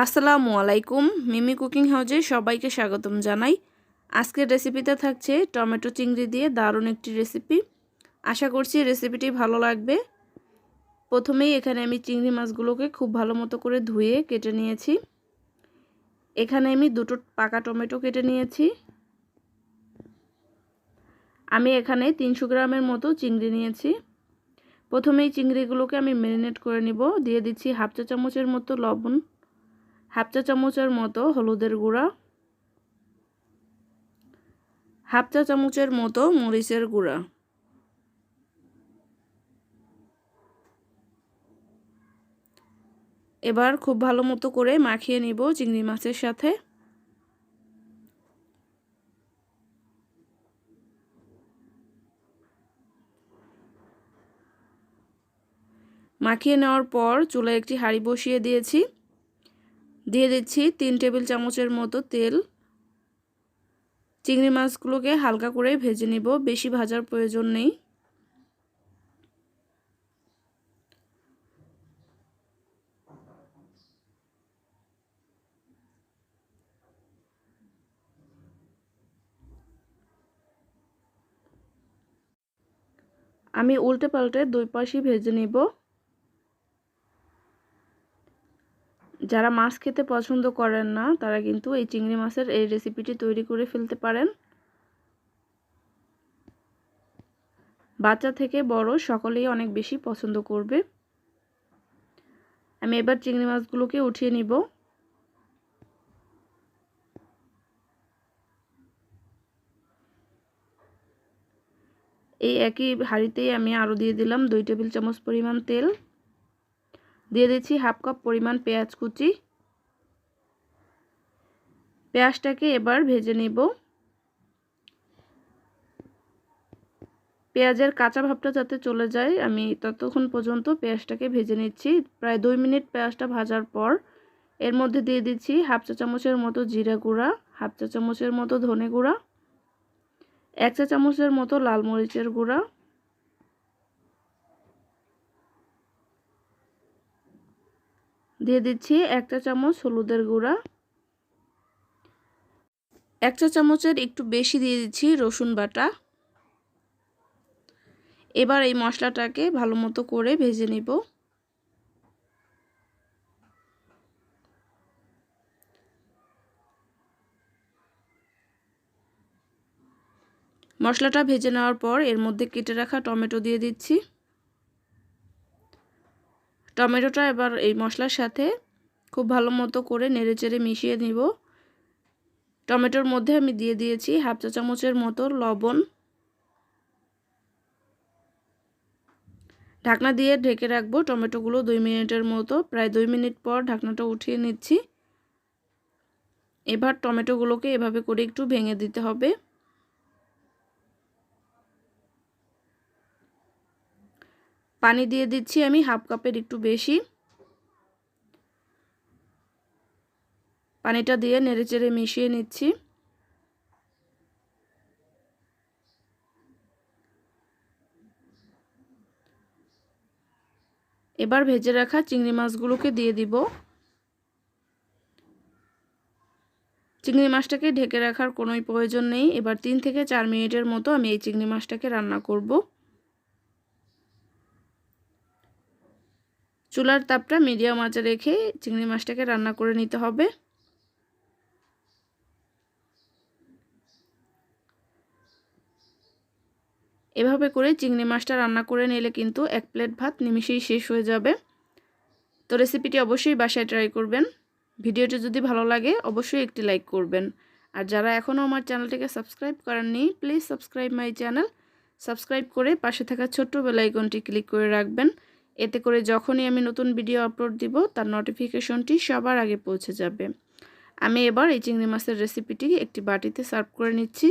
আসসালামু আলাইকুম। মিমি কুকিং হাউজে সবাইকে স্বাগতম জানাই। আজকের রেসিপিতে থাকছে টমেটো চিংড়ি দিয়ে দারুণ একটি রেসিপি। আশা করছি রেসিপিটি ভালো লাগবে। প্রথমেই এখানে আমি চিংড়ি মাছগুলোকে খুব ভালো মতো করে ধুয়ে কেটে নিয়েছি। এখানে আমি দুটো পাকা টমেটো কেটে নিয়েছি। আমি এখানে 300 গ্রামের মতো চিংড়ি নিয়েছি। প্রথমেই চিংড়িগুলোকে আমি ম্যারিনেট করে নিব। দিয়ে দিচ্ছি হাফ চা চামচের মতো লবণ, হাফ চা চামচের মতো হলুদের গুঁড়া, হাফ চা চামচের মতো মরিচের গুঁড়া। এবার খুব ভালো মতো করে মাখিয়ে নিব চিংড়ি মাছের সাথে। মাখিয়ে নেওয়ার পর চুলায় একটি হাঁড়ি বসিয়ে দিয়েছি। দিয়ে দিচ্ছি 3 টেবিল চামচের মতো তেল। চিংড়ি মাছগুলোকে হালকা করে ভেজে নিব, বেশি ভাজার প্রয়োজন নেই। আমি উল্টে পাল্টে দুই পাশই ভেজে নিব। যারা মাছ খেতে পছন্দ করেন না তারা কিন্তু এই চিংড়ি মাছের এই রেসিপিটি তৈরি করে ফেলতে পারেন। বাচ্চা থেকে বড় সকলেই অনেক বেশি পছন্দ করবে। আমি এবার চিংড়ি মাছগুলোকে উঠিয়ে নিব। এই একই হাঁড়িতেই আমি আরও দিয়ে দিলাম 2 টেবিল চামচ পরিমাণ তেল। দিয়ে দিচ্ছি হাফ কাপ পরিমাণ পেঁয়াজ কুচি। পেঁয়াজটাকে এবার ভেজে নিব। পেঁয়াজের কাঁচা ভাবটা যাতে চলে যায় আমি ততক্ষণ পর্যন্ত পেঁয়াজটাকে ভেজে নিচ্ছি। প্রায় 2 মিনিট পেঁয়াজটা ভাজার পর এর মধ্যে দিয়ে দিচ্ছি হাফ চা চামচের মতো জিরা গুঁড়া, হাফ চা চামচের মতো ধনে গুঁড়া, 1 চা চামচের মতো লাল মরিচের গুঁড়া, দিয়ে দিচ্ছি 1 চা চামচ হলুদের গুঁড়া, 1 চা চামচের একটু বেশি দিয়ে দিচ্ছি রসুন বাটা। এবার এই মশলাটাকে ভালো মতো করে ভেজে নিব। মশলাটা ভেজে নেওয়ার পর এর মধ্যে কেটে রাখা টমেটো দিয়ে দিচ্ছি। টমেটোটা এবার এই মশলার সাথে খুব ভালো মতো করে নেড়েচেড়ে মিশিয়ে নিব। টমেটোর মধ্যে আমি দিয়ে দিয়েছি হাফ চা চামচের মতো লবণ। ঢাকনা দিয়ে ঢেকে রাখবো টমেটোগুলো 2 মিনিটের মতো। প্রায় 2 মিনিট পর ঢাকনাটা উঠিয়ে নিচ্ছি। এবার টমেটোগুলোকে এভাবে করে একটু ভেঙে দিতে হবে। পানি দিয়ে দিচ্ছি আমি হাফ কাপের একটু বেশি। পানিটা দিয়ে নেড়েচেড়ে মিশিয়ে নিচ্ছি। এবার ভেজে রাখা চিংড়ি মাছগুলোকে দিয়ে দিব। চিংড়ি মাছটাকে ঢেকে রাখার কোনোই প্রয়োজন নেই। এবার 3 থেকে 4 মিনিটের মতো আমি এই চিংড়ি মাছটাকে রান্না করব। চুলার তাপটা মিডিয়াম আঁচে রেখে চিংড়ি মাছটাকে রান্না করে নিতে হবে। এভাবে করে চিংড়ি মাছটা রান্না করে নিলে কিন্তু 1 প্লেট ভাত নিমিষেই শেষ হয়ে যাবে। তো রেসিপিটি অবশ্যই বাসায় ট্রাই করবেন। ভিডিওটি যদি ভালো লাগে অবশ্যই একটি লাইক করবেন। আর যারা এখনও আমার চ্যানেলটিকে সাবস্ক্রাইব করেননি please subscribe my channel. Subscribe করে পাশে থাকা ছোট্ট বেল আইকনটি ক্লিক করে রাখবেন। এতে করে যখনই আমি নতুন ভিডিও আপলোড দিব তার নোটিফিকেশনটি সবার আগে পৌঁছে যাবে। আমি এবার এই চিংড়ি মাছের রেসিপিটি একটি বাটিতে সার্ভ করে নিচ্ছি।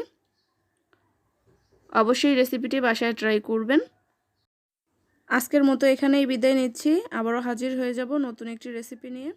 অবশ্যই রেসিপিটি বাসায় ট্রাই করবেন। আজকের মতো এখানেই বিদায় নিচ্ছি। আবারও হাজির হয়ে যাব নতুন একটি রেসিপি নিয়ে।